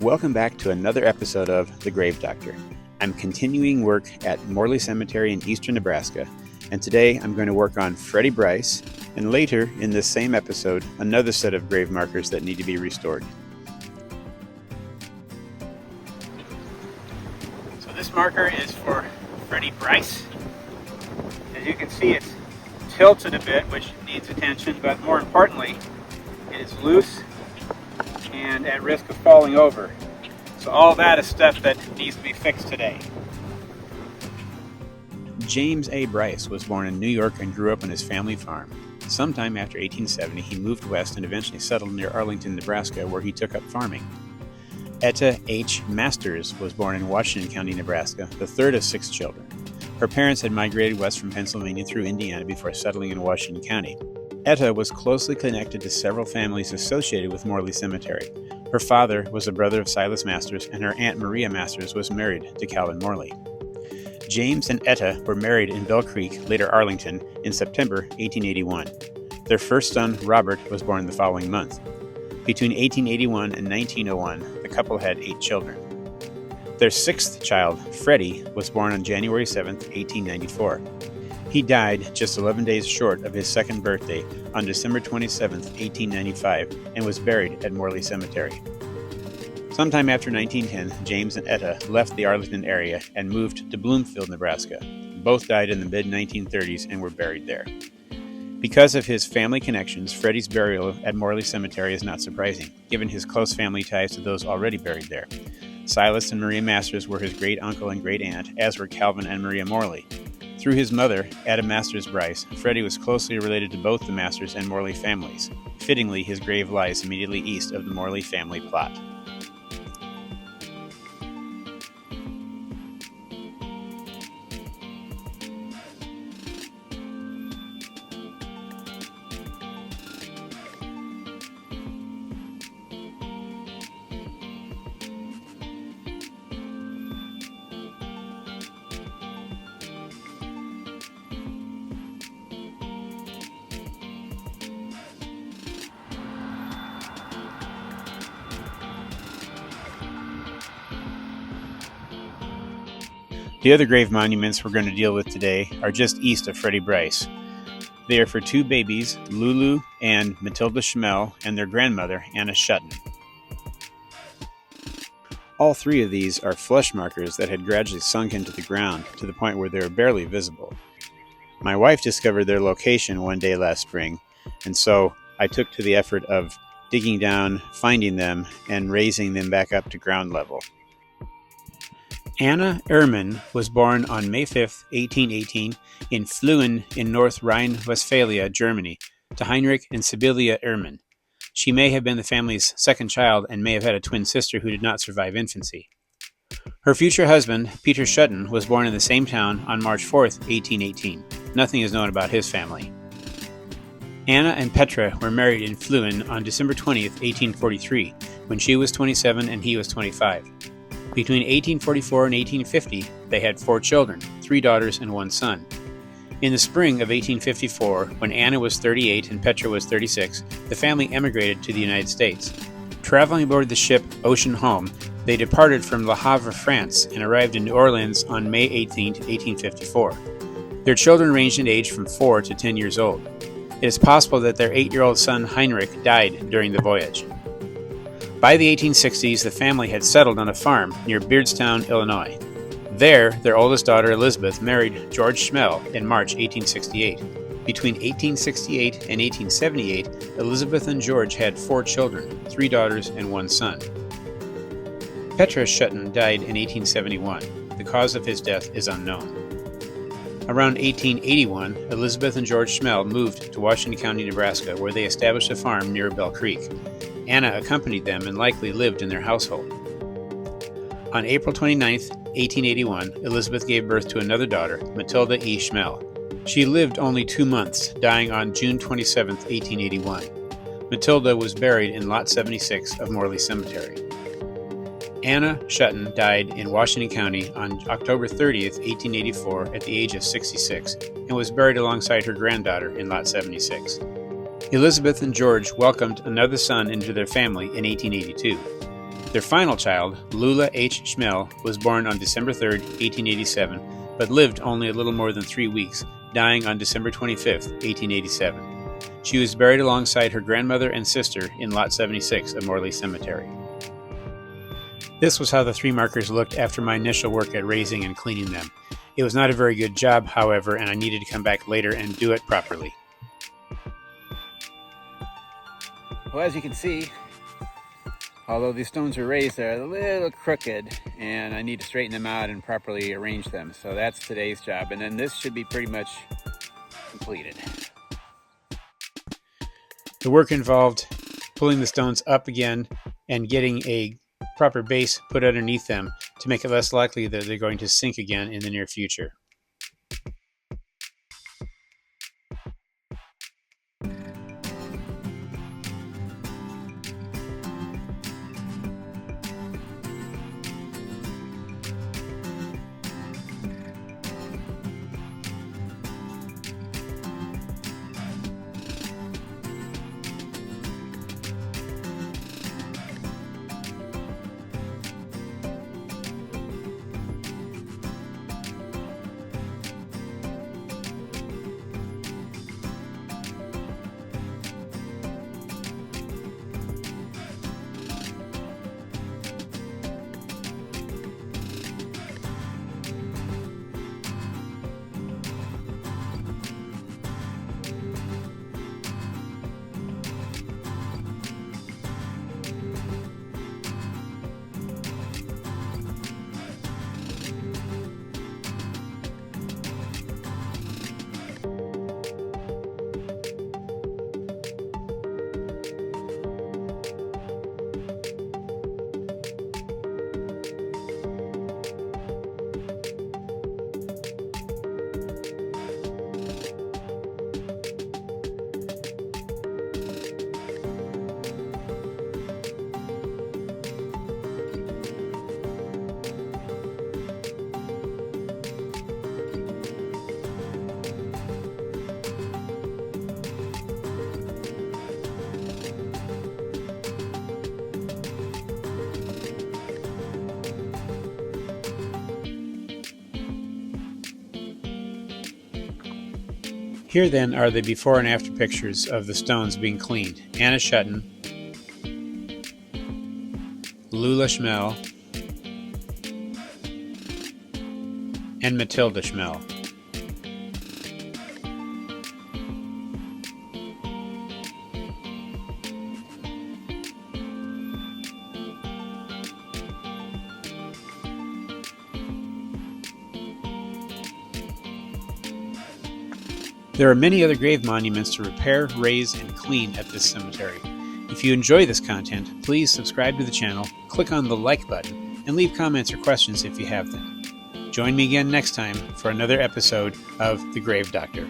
Welcome back to another episode of The Grave Doctor. I'm continuing work at Morley Cemetery in eastern Nebraska, and today I'm going to work on Freddie Bryce, and later in this same episode, another set of grave markers that need to be restored. So this marker is for Freddie Bryce. As you can see, it's tilted a bit, which needs attention, but more importantly, it is loose and at risk of falling over. So all that is stuff that needs to be fixed today. James A. Bryce was born in New York and grew up on his family farm. Sometime after 1870, he moved west and eventually settled near Arlington, Nebraska, where he took up farming. Etta H. Masters was born in Washington County, Nebraska, the third of 6 children. Her parents had migrated west from Pennsylvania through Indiana before settling in Washington County. Etta was closely connected to several families associated with Morley Cemetery. Her father was a brother of Silas Masters, and her Aunt Maria Masters was married to Calvin Morley. James and Etta were married in Bell Creek, later Arlington, in September 1881. Their first son, Robert, was born the following month. Between 1881 and 1901, the couple had 8 children. Their 6th child, Freddie, was born on January 7, 1894. He died just 11 days short of his 2nd birthday on December 27, 1895, and was buried at Morley Cemetery. Sometime after 1910, James and Etta left the Arlington area and moved to Bloomfield, Nebraska. Both died in the mid-1930s and were buried there. Because of his family connections, Freddie's burial at Morley Cemetery is not surprising, given his close family ties to those already buried there. Silas and Maria Masters were his great-uncle and great-aunt, as were Calvin and Maria Morley. Through his mother, Ada Masters Bryce, Freddie was closely related to both the Masters and Morley families. Fittingly, his grave lies immediately east of the Morley family plot. The other grave monuments we're going to deal with today are just east of Freddie Bryce. They are for 2 babies, Lula and Matilda Schmehl, and their grandmother, Anna Schutten. All 3 of these are flush markers that had gradually sunk into the ground to the point where they were barely visible. My wife discovered their location one day last spring, and so I took to the effort of digging down, finding them, and raising them back up to ground level. Anna Ehrman was born on May 5, 1818, in Fluen in North Rhine-Westphalia, Germany, to Heinrich and Sibylla Ehrman. She may have been the family's 2nd child and may have had a twin sister who did not survive infancy. Her future husband, Peter Schutten, was born in the same town on March 4, 1818. Nothing is known about his family. Anna and Petra were married in Fluen on December 20, 1843, when she was 27 and he was 25. Between 1844 and 1850, they had 4 children, 3 daughters and 1 son. In the spring of 1854, when Anna was 38 and Petra was 36, the family emigrated to the United States. Traveling aboard the ship Ocean Home, they departed from Le Havre, France, and arrived in New Orleans on May 18, 1854. Their children ranged in age from 4 to 10 years old. It is possible that their 8-year-old son Heinrich died during the voyage. By the 1860s, the family had settled on a farm near Beardstown, Illinois. There, their oldest daughter Elizabeth married George Schmehl in March 1868. Between 1868 and 1878, Elizabeth and George had 4 children, 3 daughters and 1 son. Petra Schutten died in 1871. The cause of his death is unknown. Around 1881, Elizabeth and George Schmehl moved to Washington County, Nebraska, where they established a farm near Bell Creek. Anna accompanied them and likely lived in their household. On April 29, 1881, Elizabeth gave birth to another daughter, Matilda E. Schmehl. She lived only 2 months, dying on June 27, 1881. Matilda was buried in Lot 76 of Morley Cemetery. Anna Schutten died in Washington County on October 30, 1884, at the age of 66, and was buried alongside her granddaughter in Lot 76. Elizabeth and George welcomed another son into their family in 1882. Their final child, Lula H. Schmehl, was born on December 3, 1887, but lived only a little more than 3 weeks, dying on December 25, 1887. She was buried alongside her grandmother and sister in Lot 76 of Morley Cemetery. This was how the 3 markers looked after my initial work at raising and cleaning them. It was not a very good job, however, and I needed to come back later and do it properly. Well, as you can see, although these stones are raised, they're a little crooked, and I need to straighten them out and properly arrange them. So that's today's job, and then this should be pretty much completed. The work involved pulling the stones up again and getting a proper base put underneath them to make it less likely that they're going to sink again in the near future. Here then are the before and after pictures of the stones being cleaned. Anna Schutten, Lula Schmehl, and Matilda Schmehl. There are many other grave monuments to repair, raise, and clean at this cemetery. If you enjoy this content, please subscribe to the channel, click on the like button, and leave comments or questions if you have them. Join me again next time for another episode of The Grave Doctor.